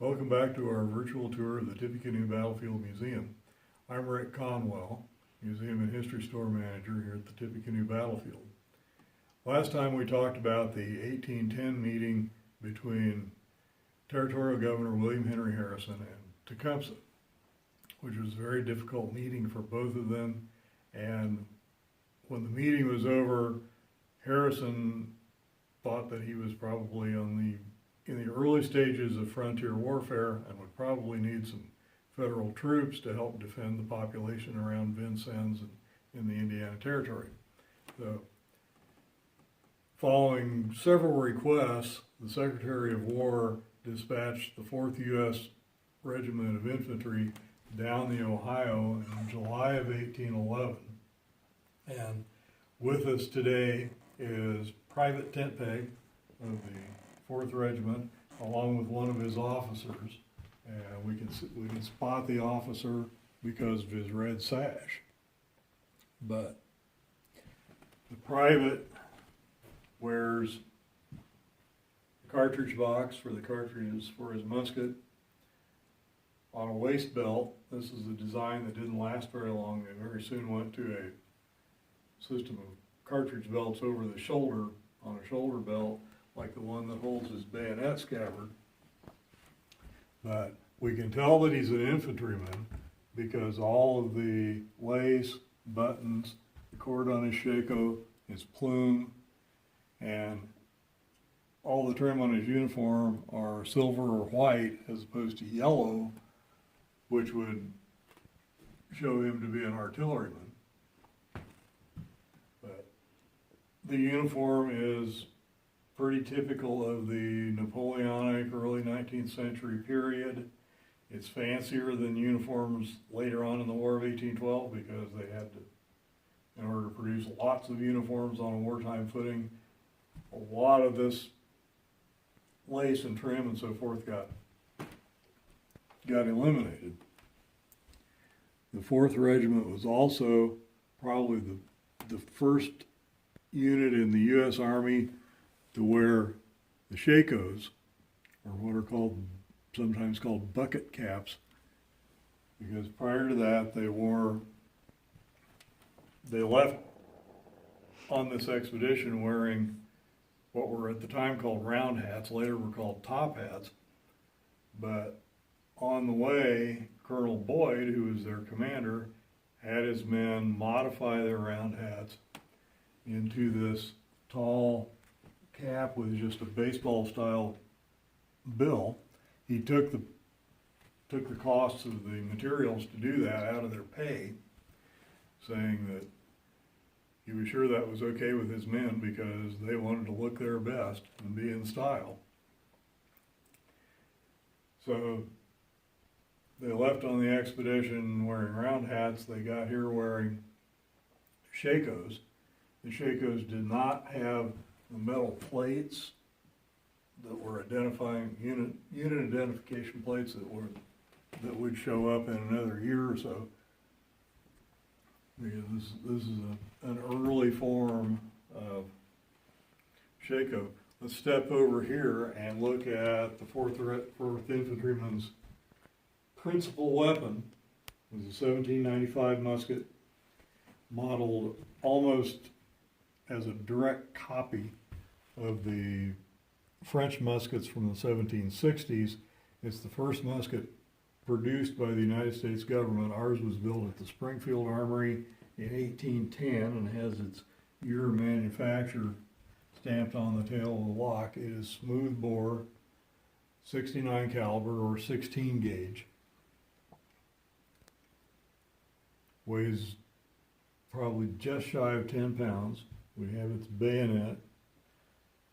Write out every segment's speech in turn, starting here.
Welcome back to our virtual tour of the Tippecanoe Battlefield Museum. I'm Rick Conwell, Museum and History Store Manager here at the Tippecanoe Battlefield. Last time we talked about the 1810 meeting between Territorial Governor William Henry Harrison and Tecumseh, which was a very difficult meeting for both of them. And when the meeting was over, Harrison thought that he was probably in the early stages of frontier warfare and would probably need some federal troops to help defend the population around Vincennes and in the Indiana Territory. So, following several requests, the Secretary of War dispatched the 4th U.S. Regiment of Infantry down the Ohio in July of 1811. And with us today is Private Tent Peg of the 4th Regiment, along with one of his officers. And we can spot the officer because of his red sash. But the private wears a cartridge box for the cartridges for his musket on a waist belt. This is a design that didn't last very long. They very soon went to a system of cartridge belts over the shoulder, on a shoulder belt, like the one that holds his bayonet scabbard. But we can tell that he's an infantryman because all of the lace, buttons, the cord on his shako, his plume, and all the trim on his uniform are silver or white as opposed to yellow, which would show him to be an artilleryman. But the uniform is pretty typical of the Napoleonic early 19th century period. It's fancier than uniforms later on in the War of 1812 because they had to, in order to produce lots of uniforms on a wartime footing, a lot of this lace and trim and so forth got eliminated. The 4th Regiment was also probably the first unit in the U.S. Army to wear the shakos, or what are sometimes called bucket caps, because prior to that they left on this expedition wearing what were at the time called round hats, later were called top hats. But on the way, Colonel Boyd, who was their commander, had his men modify their round hats into this tall cap with just a baseball style bill. He took the costs of the materials to do that out of their pay, saying that he was sure that was okay with his men because they wanted to look their best and be in style. So they left on the expedition wearing round hats. They got here wearing shakos. The shakos did not have the metal plates that were identifying unit identification plates that would show up in another year or so. Because this is an early form of shako. Let's step over here and look at the 4th Infantryman's principal weapon. It was a 1795 musket, modeled almost as a direct copy of the French muskets from the 1760s. It's the first musket produced by the United States government. Ours was built at the Springfield Armory in 1810 and has its year of manufacture stamped on the tail of the lock. It is smooth bore, 69 caliber or 16 gauge. Weighs probably just shy of 10 pounds. We have its bayonet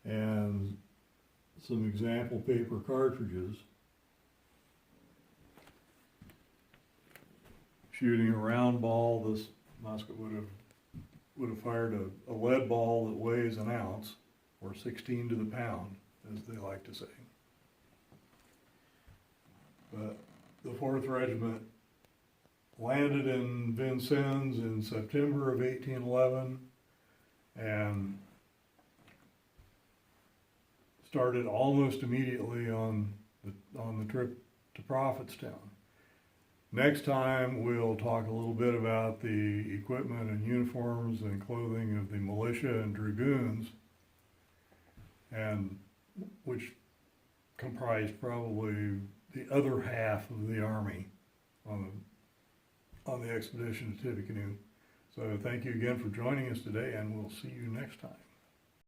and some example paper cartridges. Shooting a round ball, this musket would have fired a lead ball that weighs an ounce, or 16 to the pound, as they like to say. But the 4th Regiment landed in Vincennes in September of 1811 and started almost immediately on on the trip to Prophetstown. Next time, we'll talk a little bit about the equipment and uniforms and clothing of the militia and dragoons, and which comprised probably the other half of the Army on the expedition to Tippecanoe. So thank you again for joining us today, and we'll see you next time.